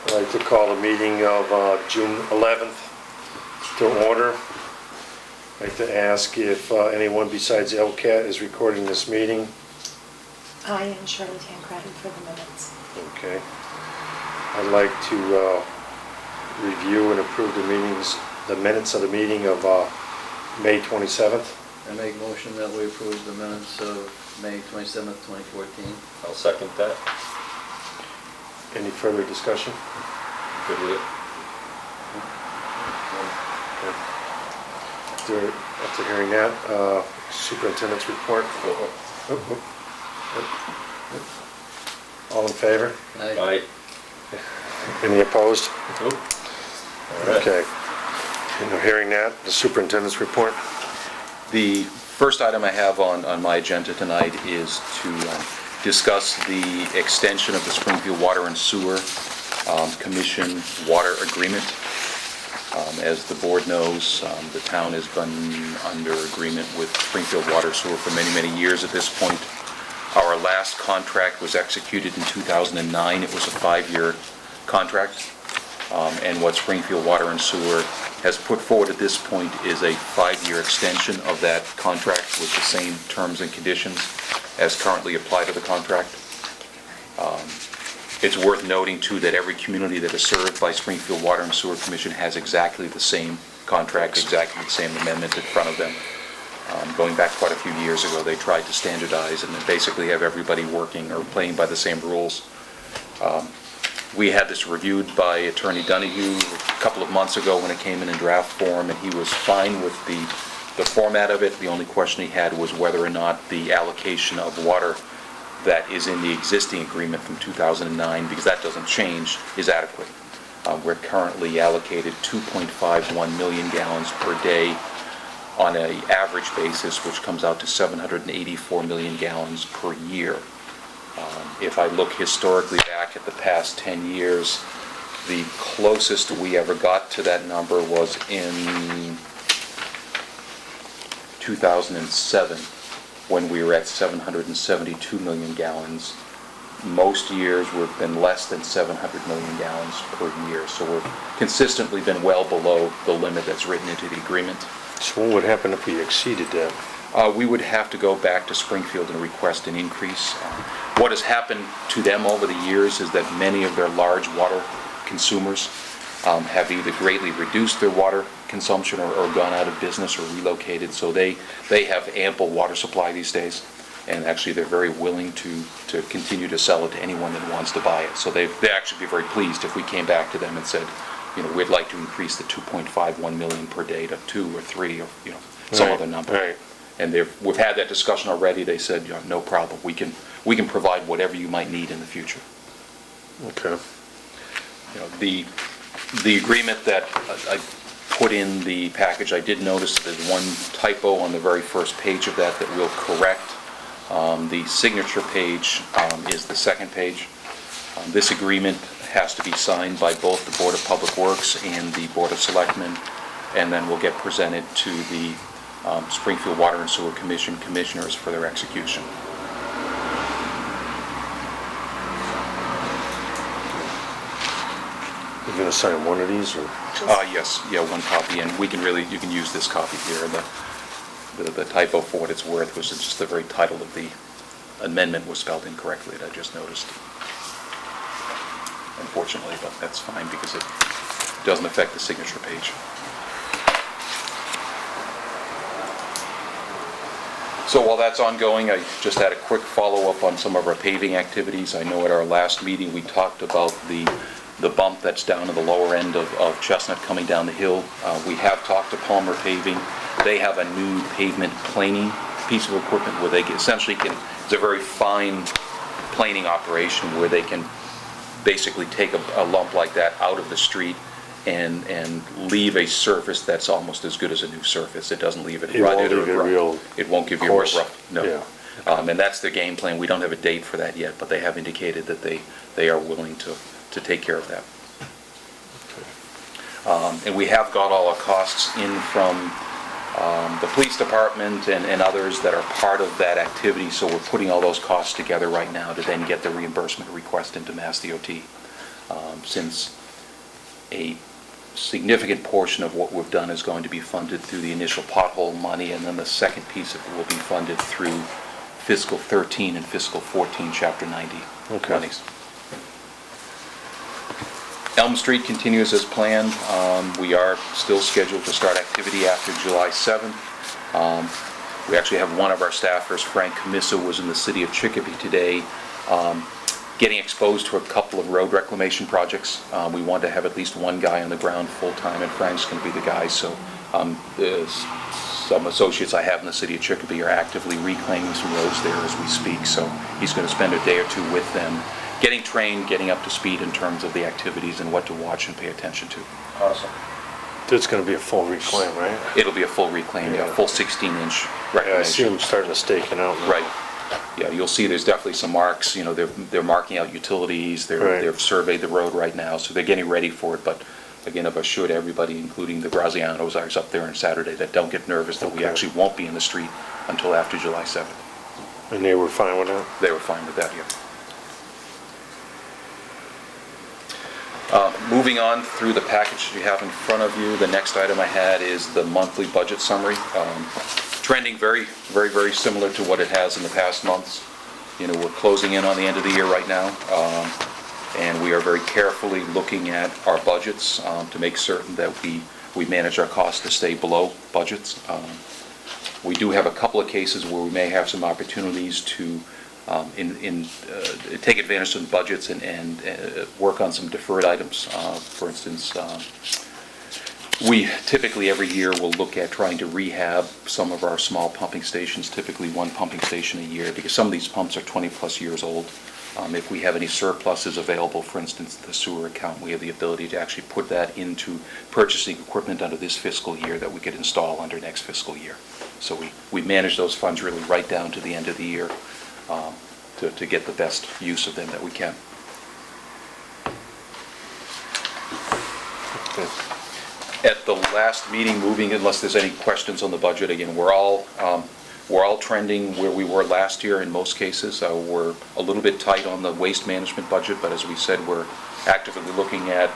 I'd like to call the meeting of June 11th to order. I'd like to ask if anyone besides LCAT is recording this meeting. I am Shirley Tancredi for the minutes. Okay. I'd like to review and approve the minutes of the meeting of May 27th. I make a motion that we approve the minutes of May 27th, 2014. I'll second that. Any further discussion? Good with it. After hearing that, superintendent's report. All in favor? Aye. Any opposed? Nope. All right. Okay. And hearing that, the superintendent's report. The first item I have on my agenda tonight is to discuss the extension of the Springfield Water and Sewer Commission water agreement. As the board knows, the town has been under agreement with Springfield Water Sewer for many, many years at this point. Our last contract was executed in 2009. It was a 5-year contract. And what Springfield Water and Sewer has put forward at this point is a 5-year extension of that contract with the same terms and conditions as currently apply to the contract. It's worth noting, too, that every community that is served by Springfield Water and Sewer Commission has exactly the same contract, exactly the same amendment in front of them. Going back quite a few years ago, they tried to standardize and basically have everybody working or playing by the same rules. We had this reviewed by Attorney Donahue a couple of months ago when it came in draft form, and he was fine with the format of it. The only question he had was whether or not the allocation of water that is in the existing agreement from 2009, because that doesn't change, is adequate. We're currently allocated 2.51 million gallons per day on an average basis, which comes out to 784 million gallons per year. If I look historically back at the past 10 years, the closest we ever got to that number was in 2007, when we were at 772 million gallons. Most years we've been less than 700 million gallons per year, so we've consistently been well below the limit that's written into the agreement. So what would happen if we exceeded that? We would have to go back to Springfield and request an increase. What has happened to them over the years is that many of their large water consumers have either greatly reduced their water consumption or gone out of business or relocated, so they have ample water supply these days, and actually they're very willing to continue to sell it to anyone that wants to buy it. So they'd actually be very pleased if we came back to them and said, you know, we'd like to increase the 2.51 million per day to 2 or 3 or, you know, some other number. Right. And we've had that discussion already. They said, you know, no problem. We can provide whatever you might need in the future. Okay. You know, the agreement that I put in the package, I did notice there's one typo on the very first page of that we'll correct. The signature page is the second page. This agreement has to be signed by both the Board of Public Works and the Board of Selectmen, and then will get presented to the Springfield Water and Sewer Commission commissioners for their execution. You're going to sign one of these, or? Yes, yeah, one copy, and you can use this copy here. The typo, for what it's worth, was just the very title of the amendment was spelled incorrectly. I just noticed, unfortunately, but that's fine because it doesn't affect the signature page. So while that's ongoing, I just had a quick follow-up on some of our paving activities. I know at our last meeting we talked about the bump that's down at the lower end of Chestnut coming down the hill. We have talked to Palmer Paving. They have a new pavement planing piece of equipment where they essentially it's a very fine planing operation where they can basically take a lump like that out of the street and leave a surface that's almost as good as a new surface. It doesn't leave it rutted or rough. It won't give you a rough. No. Yeah. And that's the game plan. We don't have a date for that yet, but they have indicated that they are willing to take care of that. And we have got all our costs in from the police department and others that are part of that activity, so we're putting all those costs together right now to then get the reimbursement request into Mass DOT. Since A significant portion of what we've done is going to be funded through the initial pothole money, and then the second piece of it will be funded through fiscal 13 and fiscal 14, Chapter 90 Okay. monies. Elm Street continues as planned. We are still scheduled to start activity after July 7th. We actually have one of our staffers, Frank Camissa, was in the city of Chicopee today, getting exposed to a couple of road reclamation projects. We want to have at least one guy on the ground full-time, and Frank's going to be the guy. So some associates I have in the city of Chicopee are actively reclaiming some roads there as we speak. So he's going to spend a day or two with them, getting trained, getting up to speed in terms of the activities and what to watch and pay attention to. Awesome. It's gonna be a full reclaim, right? It'll be a full reclaim, yeah, Yeah. full 16-inch Yeah, I see reclamation. them starting to stake it out now. Right. Yeah, you'll see there's definitely some marks, you know, they're marking out utilities, Right. they've surveyed the road right now, so they're getting ready for it. But again, I've assured everybody, including the Grazianos, ours up there on Saturday, that don't get nervous, that we Okay. actually won't be in the street until after July 7th. And they were fine with that? They were fine with that, yeah. Moving on through the package you have in front of you, the next item I had is the monthly budget summary. Trending very, very, very similar to what it has in the past months. You know, we're closing in on the end of the year right now, and we are very carefully looking at our budgets to make certain that we manage our costs to stay below budgets. We do have a couple of cases where we may have some opportunities to take advantage of the budgets and work on some deferred items. For instance, we typically every year will look at trying to rehab some of our small pumping stations, typically one pumping station a year, because some of these pumps are 20-plus years old. If we have any surpluses available, for instance, the sewer account, we have the ability to actually put that into purchasing equipment under this fiscal year that we could install under next fiscal year. So we manage those funds really right down to the end of the year to get the best use of them that we can. Okay. At the last meeting, moving, unless there's any questions on the budget, again, we're all trending where we were last year in most cases. We're a little bit tight on the waste management budget, but as we said, we're actively looking at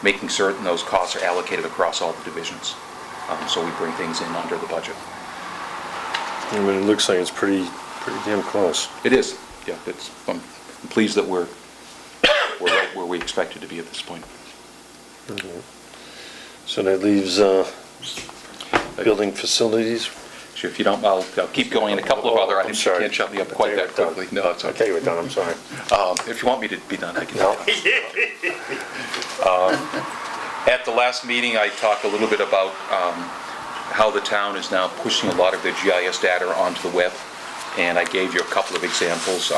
making certain those costs are allocated across all the divisions. So we bring things in under the budget. I mean, it looks like it's pretty damn close. It is, yeah. I'm pleased that we're right where we expected to be at this point. So that leaves building facilities. Sure, if you don't, I'll keep going. A couple of other I'm items, you sorry. can't shut me up I quite thought that you were quickly. No, it's I okay. tell you we're done, I'm sorry. If you want me to be done, I can. No. At the last meeting, I talked a little bit about how the town is now pushing a lot of their GIS data onto the web, and I gave you a couple of examples.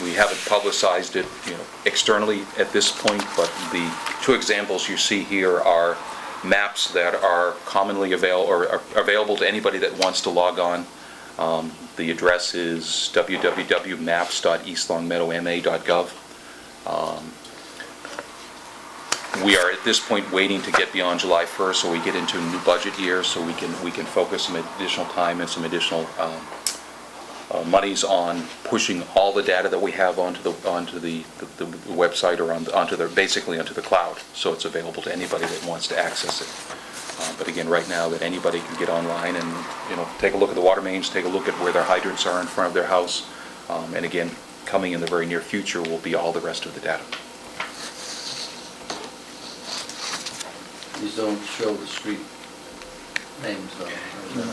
We haven't publicized it, you know, externally at this point, but the two examples you see here are maps that are commonly available or are available to anybody that wants to log on. The address is www.maps.eastlongmeadowma.gov. We are at this point waiting to get beyond July 1st, so we get into a new budget year, so we can focus some additional time and some additional monies on pushing all the data that we have onto the website or basically onto the cloud, so it's available to anybody that wants to access it. But again, right now, that anybody can get online and, you know, take a look at the water mains, take a look at where their hydrants are in front of their house, and again, coming in the very near future will be all the rest of the data. These don't show the street names though.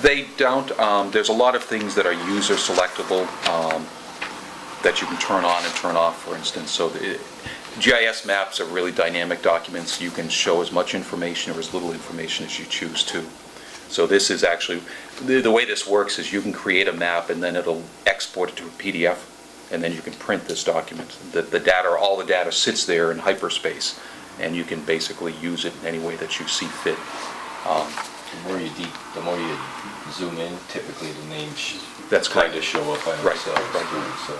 They don't. There's a lot of things that are user selectable that you can turn on and turn off, for instance. So GIS maps are really dynamic documents. You can show as much information or as little information as you choose to. So this is actually, the way this works is you can create a map and then it'll export it to a PDF, and then you can print this document. The data, all the data sits there in hyperspace, and you can basically use it in any way that you see fit. The more you zoom in, typically the names That's kind correct. of show up by Right, themselves. right. too, so.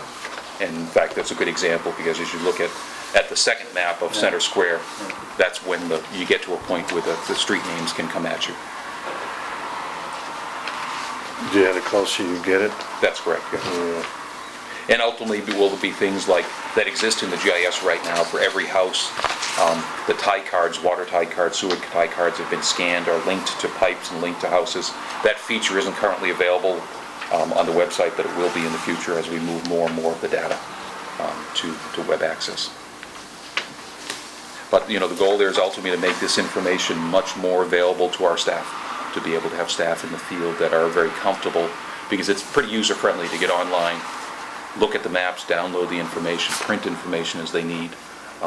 And in fact, that's a good example, because as you look at the second map of Center Square, that's when you get to a point where the street names can come at you. Yeah, the closer you get it. That's correct, yeah. Yeah. And ultimately, will be things like, that exist in the GIS right now for every house. The tie cards, water tie cards, sewer tie cards have been scanned, are linked to pipes and linked to houses. That feature isn't currently available on the website, but it will be in the future as we move more and more of the data to web access. But, the goal there is ultimately to make this information much more available to our staff, to be able to have staff in the field that are very comfortable, because it's pretty user-friendly to get online, look at the maps, download the information, print information as they need,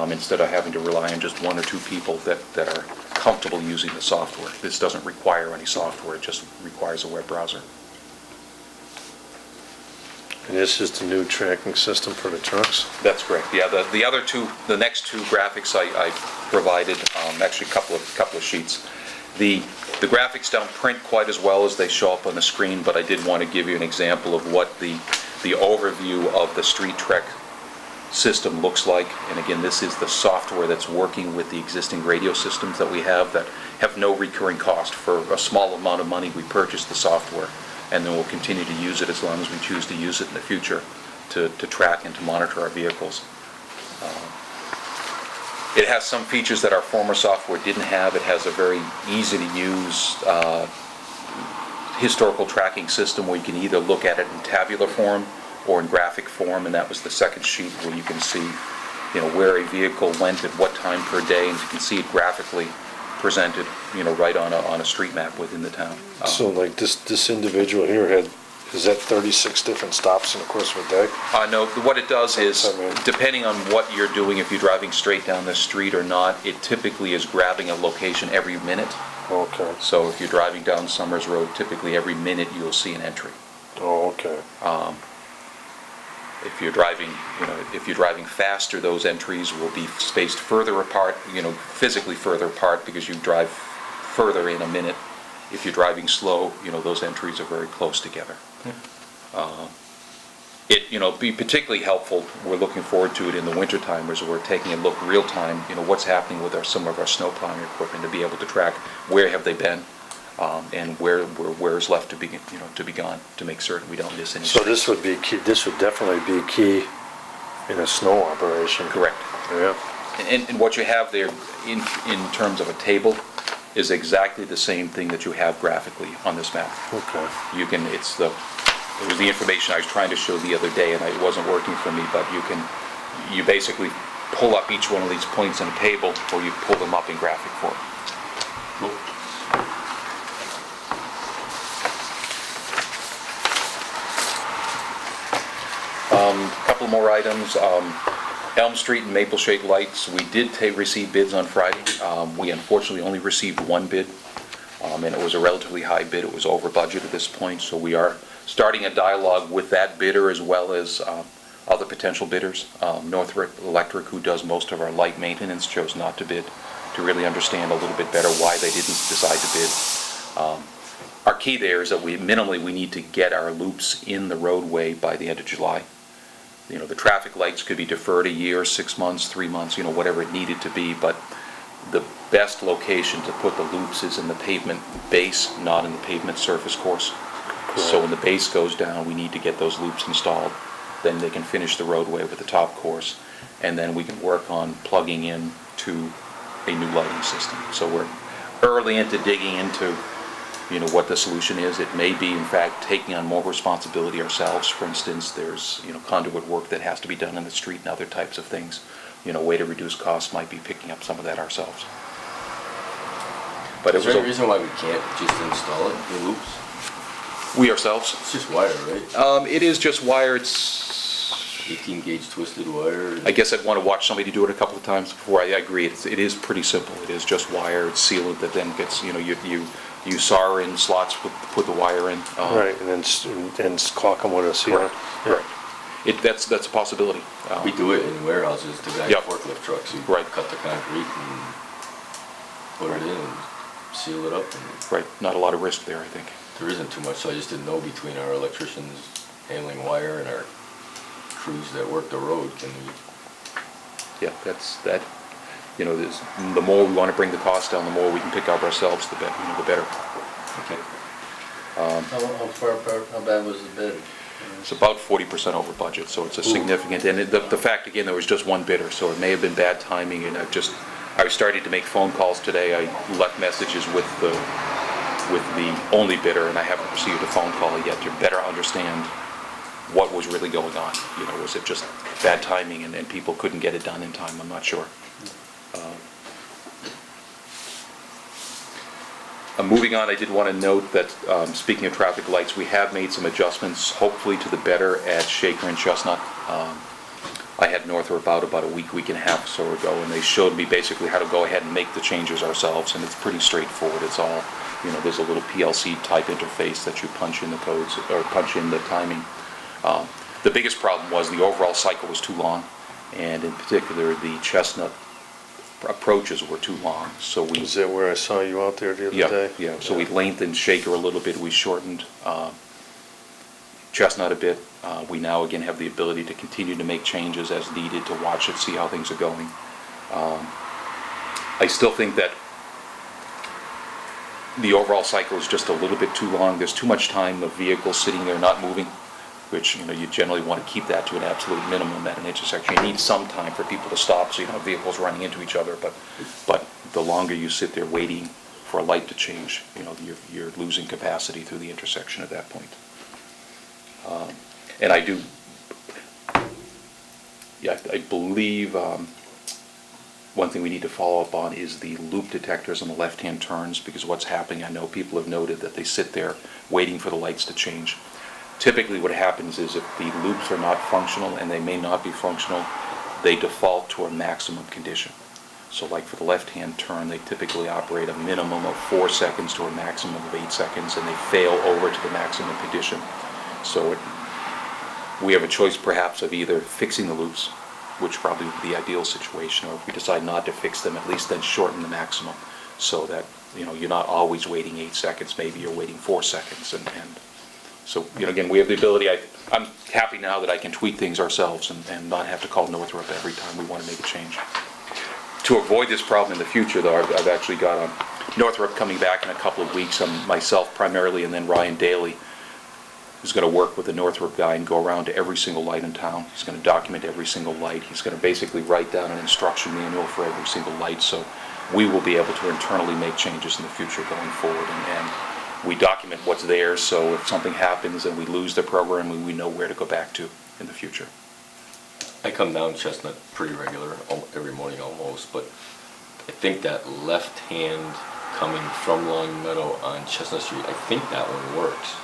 instead of having to rely on just one or two people that are comfortable using the software. This doesn't require any software, it just requires a web browser. And this is the new tracking system for the trucks? That's correct. Yeah, the other two, the next two graphics I provided, actually a couple of sheets. The graphics don't print quite as well as they show up on the screen, but I did want to give you an example of what the overview of the Street Trek system looks like. And again, this is the software that's working with the existing radio systems that we have that have no recurring cost. For a small amount of money, we purchase the software, and then we'll continue to use it as long as we choose to use it in the future to track and to monitor our vehicles. It has some features that our former software didn't have. It has a very easy-to-use historical tracking system where you can either look at it in tabular form or in graphic form, and that was the second sheet where you can see, where a vehicle went at what time per day, and you can see it graphically presented, right on a street map within the town. So like this individual here is that 36 different stops in the course of a day? No, what it does is, I mean, depending on what you're doing, if you're driving straight down the street or not, it typically is grabbing a location every minute. okay. So if you're driving down Summers Road, typically every minute you'll see an entry. Oh, okay. If you're driving faster, those entries will be spaced further apart, physically further apart, because you drive further in a minute. If you're driving slow, those entries are very close together. Be particularly helpful. We're looking forward to it in the wintertime, as we're taking a look real time, what's happening with some of our snow plowing equipment, to be able to track where have they been, and where is left to be gone, to make certain we don't miss any. So this would be key, this would definitely be key in a snow operation. Correct. Yeah. And what you have there in terms of a table is exactly the same thing that you have graphically on this map. Okay. It was the information I was trying to show the other day, and it wasn't working for me, but you basically pull up each one of these points in a table, or you pull them up in graphic form. A couple more items. Elm Street and Maple Shade lights, we did receive bids on Friday. We unfortunately only received one bid, and it was a relatively high bid. It was over budget at this point, so we are starting a dialogue with that bidder as well as other potential bidders. Northrop Electric, who does most of our light maintenance, chose not to bid, to really understand a little bit better why they didn't decide to bid. Our key there is that minimally we need to get our loops in the roadway by the end of July. The traffic lights could be deferred a year, 6 months, 3 months, whatever it needed to be, but the best location to put the loops is in the pavement base, not in the pavement surface course. So when the base goes down, we need to get those loops installed. Then they can finish the roadway with the top course, and then we can work on plugging in to a new lighting system. So we're early into digging into what the solution is. It may be, in fact, taking on more responsibility ourselves. For instance, there's conduit work that has to be done in the street and other types of things. Way to reduce costs might be picking up some of that ourselves. But Is there any reason why we can't just install it, the loops? We ourselves? It's just wire, right? It is just wire. It's 18 gauge twisted wire. I guess I'd want to watch somebody do it a couple of times before I agree. It is pretty simple. It is just wire. It's sealant that then gets, you saw in slots, put the wire in. Right, and then caulk them with a sealant. Correct. That's a possibility. We do it in warehouses, the guy Yep. forklift trucks. You Right. cut the concrete and put it in and seal it up. And Right, not a lot of risk there, I think. there isn't too much, so I just didn't know between our electricians handling wire and our crews that work the road, can we? Yeah, the more we want to bring the cost down, the more we can pick up ourselves, the better. Okay. How bad was the bid? It's about 40% over budget, so it's a significant, and the fact, again, there was just one bidder, so it may have been bad timing, and I started to make phone calls today. I left messages with the only bidder, and I haven't received a phone call yet to better understand what was really going on. You know, was it just bad timing and people couldn't get it done in time? I'm not sure. Moving on, I did want to note that, speaking of traffic lights, we have made some adjustments, hopefully to the better, at Shaker and Chestnut. I had Northrop out about a week and a half or so ago, and they showed me basically how to go ahead and make the changes ourselves, and it's pretty straightforward. It's all, you know, there's a little PLC type interface that you punch in the codes, or punch in the timing. The biggest problem was the overall cycle was too long, and in particular, the Chestnut approaches were too long, so we... Is that where I saw you out there the other day? Yeah, so we lengthened Shaker a little bit, we shortened Chestnut a bit. We now again have the ability to continue to make changes as needed, to watch it, see how things are going. I still think that the overall cycle is just a little bit too long. There's too much time of vehicles sitting there not moving, which, you know, you generally want to keep that to an absolute minimum at an intersection. You need some time for people to stop so you don't have vehicles running into each other, but the longer you sit there waiting for a light to change, you know, you're losing capacity through the intersection at that point. And I do, yeah, I believe one thing we need to follow up on is the loop detectors on the left-hand turns, because what's happening, I know people have noted that they sit there waiting for the lights to change. Typically what happens is if the loops are not functional, and they may not be functional, they default to a maximum condition. So like for the left-hand turn, they typically operate a minimum of 4 seconds to a maximum of 8 seconds, and they fail over to the maximum condition. So we have a choice perhaps of either fixing the loops, which probably would be the ideal situation, or if we decide not to fix them, at least then shorten the maximum, so that, you know, you're not always waiting 8 seconds, maybe you're waiting 4 seconds, and so, you know, again, we have the ability. I'm happy now that I can tweak things ourselves and not have to call Northrop every time we want to make a change. To avoid this problem in the future, though, I've actually got Northrop coming back in a couple of weeks, myself primarily, and then Ryan Daly is going to work with the Northrop guy and go around to every single light in town. He's going to document every single light. He's going to basically write down an instruction manual for every single light, so we will be able to internally make changes in the future going forward, and we document what's there, so if something happens and we lose the program, we know where to go back to in the future. I come down Chestnut pretty regular, every morning almost, but I think that left hand coming from Long Meadow on Chestnut Street, I think that one works.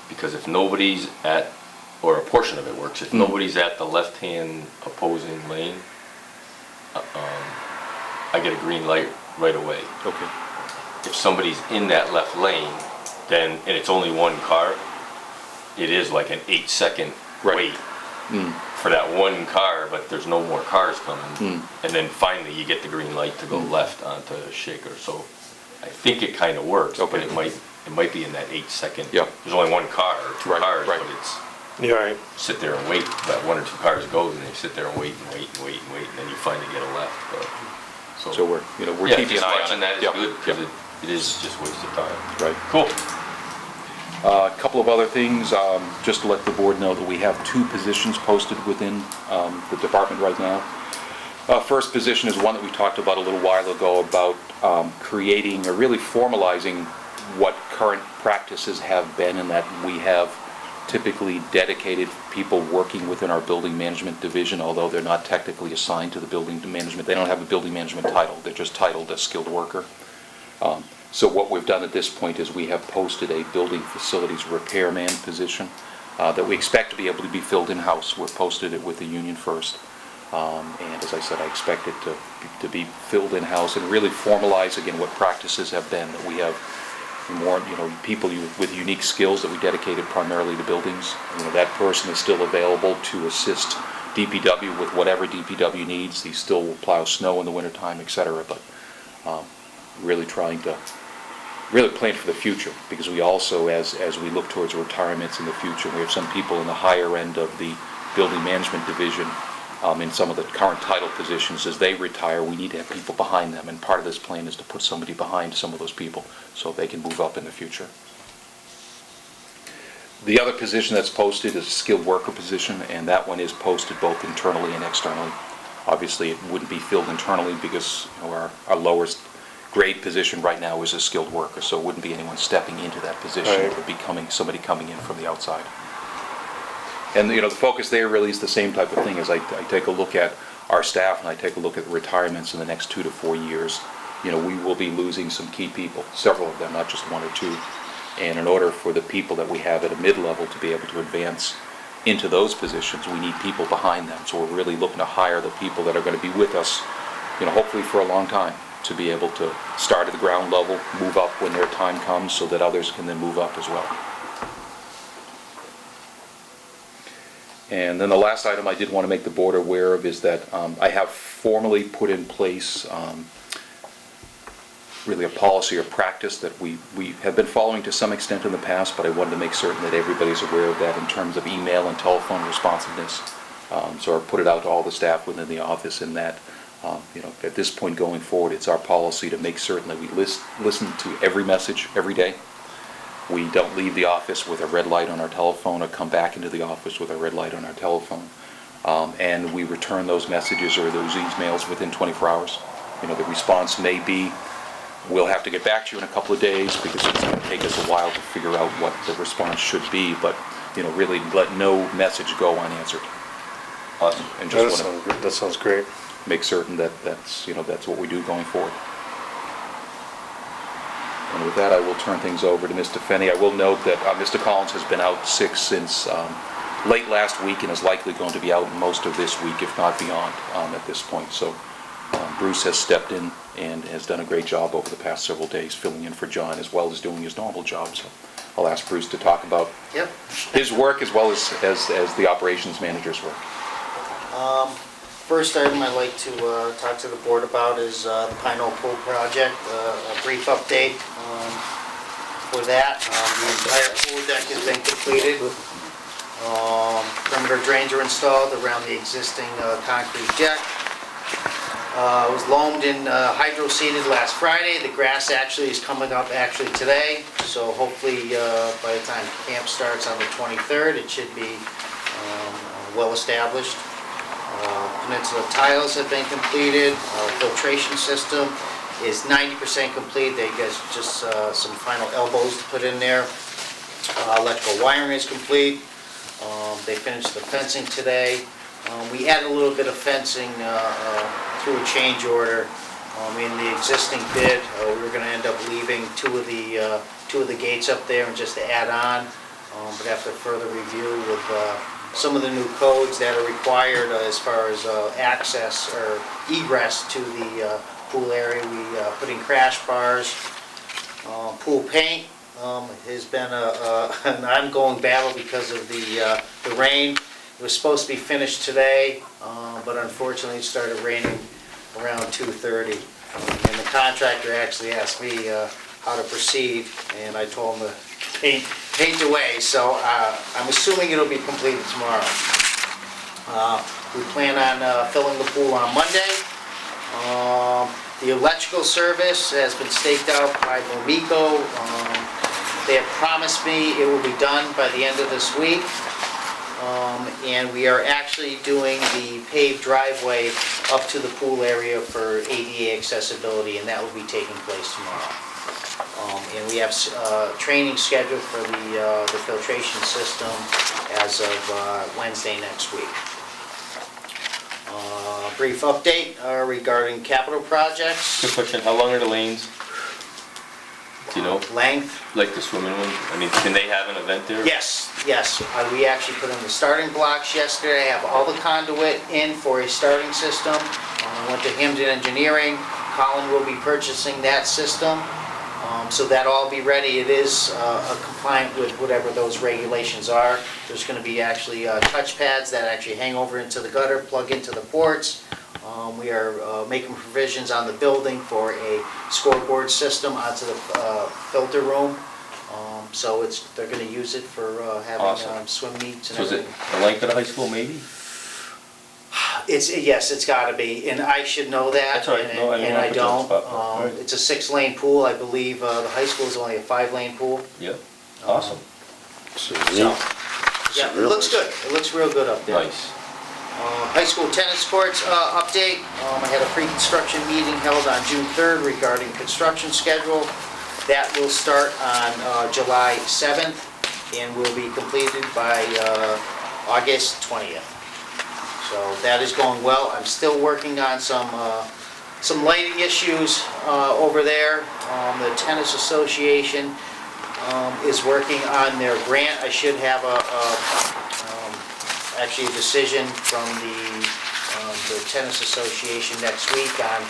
Because if nobody's at, or a portion of it works, if nobody's at the left-hand opposing lane, I get a green light right away. Okay. If somebody's in that left lane, then, and it's only one car, it is like an 8-second wait for that one car, but there's no more cars coming. And then finally you get the green light to go left onto Shaker. So I think it kind of works, but it might be in that 8-second. Yeah. There's only one car or two cars, but it's Yeah, right. sit there and wait. That 1 or 2 cars goes, and they sit there and wait and wait and wait and wait, and then you finally get a left. So we're yeah, keeping an just eye on watching it. that is good, because it is just wasted time. Right. Cool. A couple of other things, just to let the board know that we have 2 positions posted within the department right now. First position is one that we talked about a little while ago, about creating or really formalizing what current practices have been, and that we have typically dedicated people working within our building management division, although they're not technically assigned to the building management. They don't have a building management title. They're just titled a skilled worker. So what we've done at this point is we have posted a building facilities repairman position that we expect to be able to be filled in-house. We've posted it with the union first. And as I said, I expect it to be filled in-house and really formalize, again, what practices have been, that we have more, people with unique skills that we dedicated primarily to buildings. That person is still available to assist DPW with whatever DPW needs. He still will plow snow in the wintertime, etc. But really trying to plan for the future, because we also, as we look towards retirements in the future, we have some people in the higher end of the building management division in some of the current title positions. As they retire, we need to have people behind them, and part of this plan is to put somebody behind some of those people so they can move up in the future. The other position that's posted is a skilled worker position, and that one is posted both internally and externally. Obviously, it wouldn't be filled internally because our lowest grade position right now is a skilled worker, so it wouldn't be anyone stepping into that position. Right. It would be somebody coming in from the outside. And, the focus there really is the same type of thing. As I take a look at our staff and I take a look at retirements in the next 2 to 4 years, we will be losing some key people, several of them, not just 1 or 2. And in order for the people that we have at a mid-level to be able to advance into those positions, we need people behind them. So we're really looking to hire the people that are going to be with us, hopefully for a long time, to be able to start at the ground level, move up when their time comes, so that others can then move up as well. And then the last item I did want to make the board aware of is that I have formally put in place really a policy or practice that we have been following to some extent in the past, but I wanted to make certain that everybody's aware of that in terms of email and telephone responsiveness. So I put it out to all the staff within the office in that, at this point going forward, it's our policy to make certain that we listen to every message every day. We don't leave the office with a red light on our telephone or come back into the office with a red light on our telephone. And we return those messages or those emails within 24 hours. The response may be, we'll have to get back to you in a couple of days because it's going to take us a while to figure out what the response should be, but, really let no message go unanswered. Awesome. And That just sounds want good. That sounds great. to make certain that that's what we do going forward. And with that, I will turn things over to Mr. Fenney. I will note that Mr. Collins has been out sick since late last week and is likely going to be out most of this week, if not beyond, at this point. So Bruce has stepped in and has done a great job over the past several days, filling in for John as well as doing his normal job. So I'll ask Bruce to talk about his work as well as the operations manager's work. First item I'd like to talk to the board about is the Pine Knoll Pool project, a brief update for that. The entire pool deck has been completed. Perimeter drains are installed around the existing concrete deck. It was loamed and hydro-seeded last Friday. The grass actually is coming up today, so hopefully by the time camp starts on the 23rd, it should be well established. Peninsula tiles have been completed. Filtration system is 90% complete. They got just some final elbows to put in there. Electrical wiring is complete. They finished the fencing today. We added a little bit of fencing through a change order. In the existing bid, we were going to end up leaving two of the gates up there and just to add on. But after further review with some of the new codes that are required as far as access or egress to the pool area, we put in crash bars. Pool paint has been an ongoing battle because of the rain. It was supposed to be finished today, but unfortunately it started raining around 2:30. And the contractor actually asked me how to proceed, and I told him to paint away, so I'm assuming it'll be completed tomorrow. We plan on filling the pool on Monday. The electrical service has been staked out by Momico. They have promised me it will be done by the end of this week. And we are actually doing the paved driveway up to the pool area for ADA accessibility, and that will be taking place tomorrow. And we have training scheduled for the filtration system as of Wednesday next week. Brief update regarding capital projects. Quick question, how long are the lanes? Do you know? Length? Like the swimming one? I mean, can they have an event there? Yes. We actually put in the starting blocks yesterday. I have all the conduit in for a starting system. Went to Hamden Engineering. Colin will be purchasing that system. So that'll all be ready. It is compliant with whatever those regulations are. There's going to be actually touch pads that actually hang over into the gutter, plug into the ports. We are making provisions on the building for a scoreboard system onto the filter room. So they're going to use it for having Awesome. swim meets and So is it everything. the length of the high school maybe? Yes, it's got to be, and I should know that. That's all right. No, I didn't and wanna I put you on the don't. spot, but, all right. It's a 6-lane pool, I believe. The high school is only a 5-lane pool. Yeah, awesome. So, So, yeah, it looks good. It looks real good up there. Nice. High school tennis courts update. I had a pre-construction meeting held on June 3rd regarding construction schedule. That will start on July 7th and will be completed by August 20th. So that is going well. I'm still working on some lighting issues over there. The Tennis Association is working on their grant. I should have actually a decision from the Tennis Association next week on,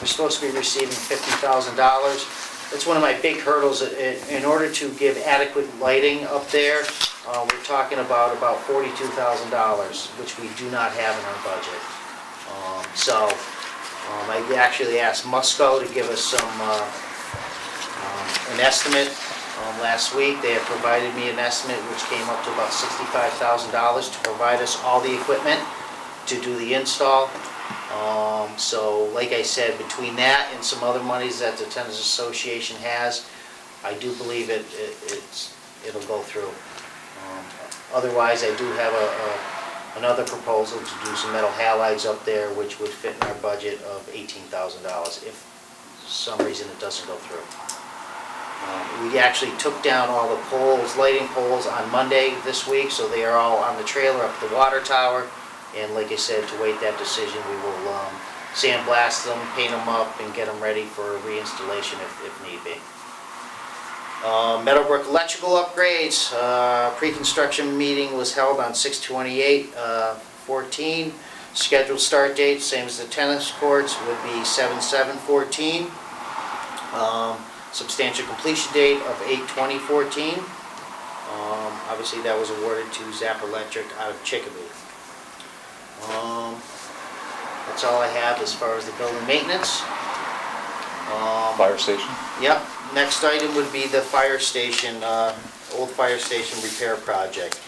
we're supposed to be receiving $50,000. That's one of my big hurdles. In order to give adequate lighting up there, we're talking about $42,000, which we do not have in our budget. I actually asked Musco to give us an estimate last week. They have provided me an estimate which came up to about $65,000 to provide us all the equipment to do the install. So like I said, between that and some other monies that the Tennis Association has, I do believe it'll go through. Otherwise, I do have another proposal to do some metal halides up there, which would fit in our budget of $18,000 if for some reason it doesn't go through. We actually took down all the poles, lighting poles, on Monday this week, so they are all on the trailer up the water tower. And like I said, to wait that decision, we will sandblast them, paint them up, and get them ready for reinstallation if need be. Meadowbrook electrical upgrades. Pre-construction meeting was held on 6/28/14. Scheduled start date, same as the tennis courts, would be 7/7/14. Substantial completion date of 8/20/14. Obviously, that was awarded to Zap Electric out of Chicopee. That's all I have as far as the building maintenance. Fire station? Yep. Next item would be the fire station, old fire station repair project.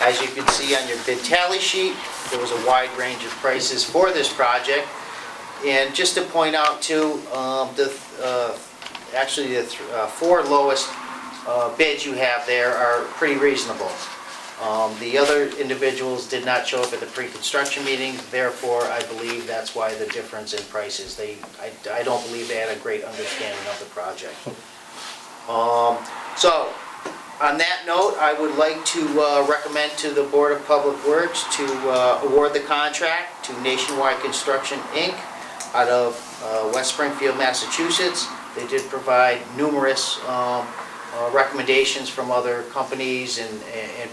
As you can see on your bid tally sheet, there was a wide range of prices for this project. And just to point out too, actually the four lowest bids you have there are pretty reasonable. The other individuals did not show up at the pre-construction meeting, therefore I believe that's why the difference in prices. I don't believe they had a great understanding of the project. So, on that note, I would like to recommend to the Board of Public Works to award the contract to Nationwide Construction, Inc. out of West Springfield, Massachusetts. They did provide numerous recommendations from other companies and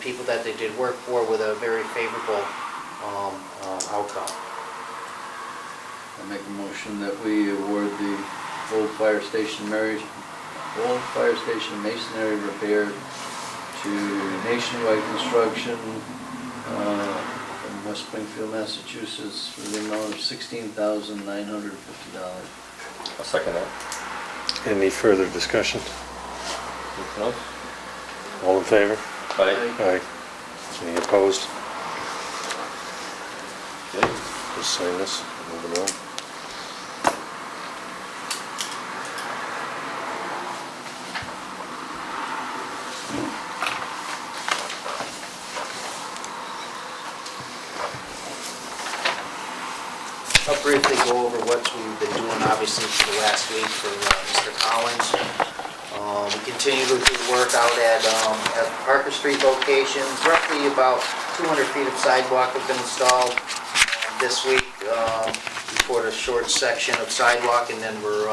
people that they did work for with a very favorable outcome. I make a motion that we award the old fire station masonry repair to Nationwide Construction from West Springfield, Massachusetts for the amount of $16,950. I'll second that. Any further discussion? Anything else? All in favor? Aye. Aye. Any opposed? Okay. Just sign this, moving on. I'll briefly go over what we've been doing, obviously, for the last week for Mr. Collins. We continue to do work out at Parker Street location. Roughly about 200 feet of sidewalk have been installed this week. We poured a short section of sidewalk, and then we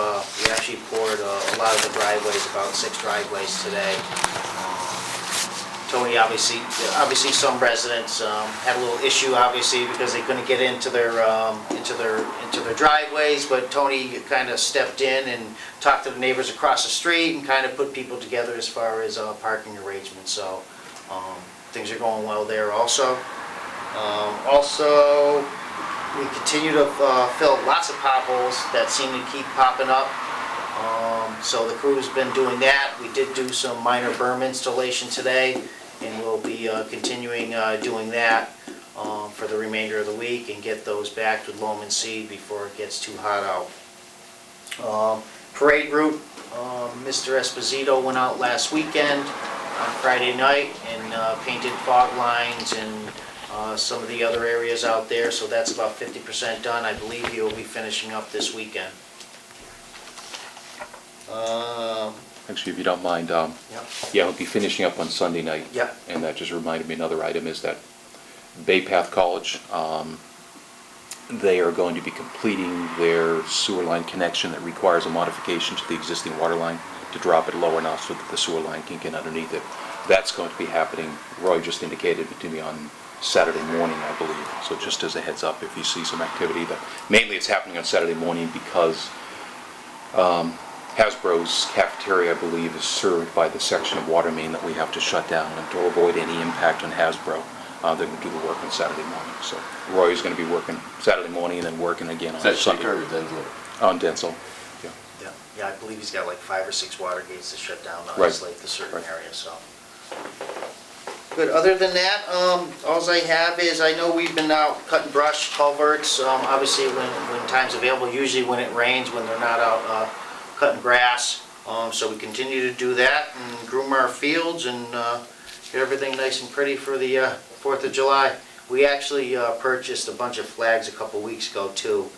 actually poured a lot of the driveways, about 6 driveways today. Tony, obviously some residents had a little issue, obviously, because they couldn't get into their driveways, but Tony kind of stepped in and talked to the neighbors across the street and kind of put people together as far as parking arrangements. So things are going well there also. Also, we continue to fill lots of potholes that seem to keep popping up. So the crew's been doing that. We did do some minor berm installation today, and we'll be continuing doing that for the remainder of the week and get those back to loam and seed before it gets too hot out. Parade route, Mr. Esposito went out last weekend on Friday night and painted fog lines and some of the other areas out there, so that's about 50% done. I believe he will be finishing up this weekend. Actually, if you don't mind, Yep. yeah, he'll be finishing up on Sunday night. Yep. And that just reminded me, another item is that Bay Path College, they are going to be completing their sewer line connection that requires a modification to the existing water line to drop it low enough so that the sewer line can get underneath it. That's going to be happening, Roy just indicated it to me, on Saturday morning, I believe. So just as a heads up, if you see some activity, that mainly it's happening on Saturday morning because Hasbro's cafeteria, I believe, is served by the section of water main that we have to shut down, and to avoid any impact on Hasbro, they're going to do the work on Saturday morning. So Roy is going to be working Saturday morning and then working again on Is that Sunday. Shaker or Denzel? On Denzel, yeah. Yeah, I believe he's got like 5 or 6 water gates to shut down on Right. his lake, the certain Right. area, so. Good, other than that, alls I have is, I know we've been out cutting brush, culverts, obviously when time's available, usually when it rains, when they're not out cutting grass. So we continue to do that and groom our fields and get everything nice and pretty for the 4th of July. We actually purchased a bunch of flags a couple weeks ago too,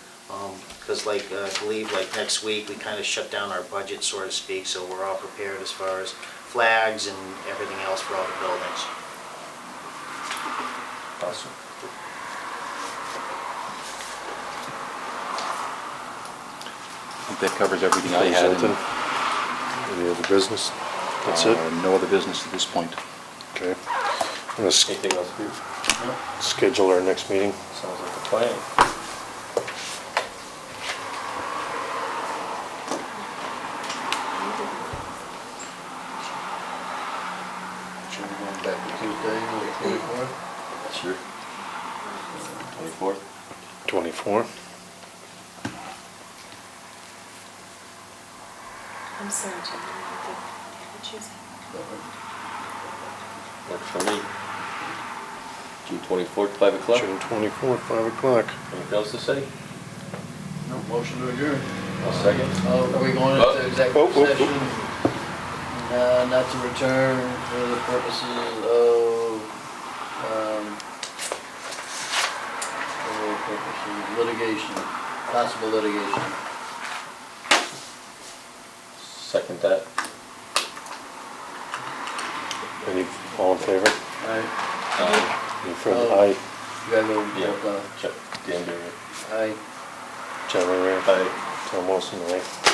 because I believe next week we kind of shut down our budget, so to speak, so we're all prepared as far as flags and everything else for all the buildings. Awesome. I think that covers everything I had. Anything? Any other business? That's it? No other business at this point. Okay. I'm gonna Anything else for you? schedule our next meeting. Sounds like a plan. Should we go back to Tuesday, the 24th? Sure. 24th? 24. I'm sorry, Jim, I did choose it. Works for me. June 24th, 5 o'clock? June 24th, 5 o'clock. Anything else to say? No, motion to adjourn. I'll second. Are we going Oh. into executive Oh. session? Not to return for the purposes of, litigation, possible litigation. Second that. All in favor? Aye. Any further? Oh. Aye. You gotta go, Yeah. Chuck, Dan, aye. John Ray. Aye. Tom Wilson, aye.